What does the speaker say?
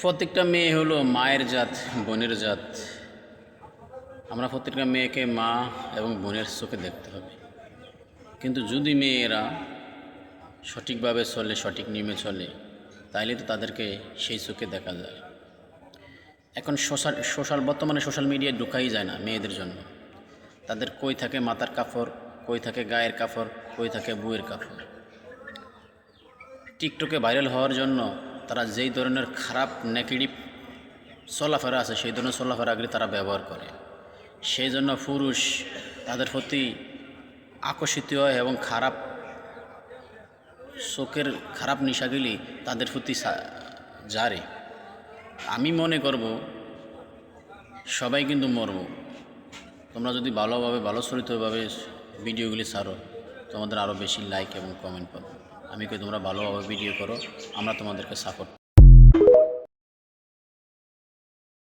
প্রত্যেকটা মেয়ে হলো মায়ের জাত, বোনের জাত। আমরা প্রত্যেকটা মেয়েকে মা এবং বোনের চোখে দেখতে হবে। কিন্তু যদি মেয়েরা সঠিকভাবে চলে, সঠিক নিয়মে চলে, তাইলে তো তাদেরকে সেই চোখে দেখা যায়। এখন বর্তমানে সোশ্যাল মিডিয়ায় ঢুকাই যায় না মেয়েদের জন্য। তাদের কই থাকে মাথার কাপড়, কই থাকে গায়ের কাপড়, কই থাকে বুয়ের কাপড়। টিকটকে ভাইরাল হওয়ার জন্য তারা যেই ধরনের খারাপ নেগেটিভ চলাফেরা আছে, সেই ধরনের চলাফেরাগুলি তারা ব্যবহার করে। সেই জন্য পুরুষ তাদের প্রতি আকর্ষিত হয় এবং চোখের খারাপ নেশাগুলি তাদের প্রতি জারে। আমি মনে করব সবাই কিন্তু মরব। তোমরা যদি ভালো চরিত্রভাবে ভিডিওগুলি ছাড়ো, তোমাদের আরও বেশি লাইক এবং কমেন্ট পাবো। আমি কই তোমরা ভালোভাবে ভিডিও করো, আমরা তোমাদেরকে সাপোর্ট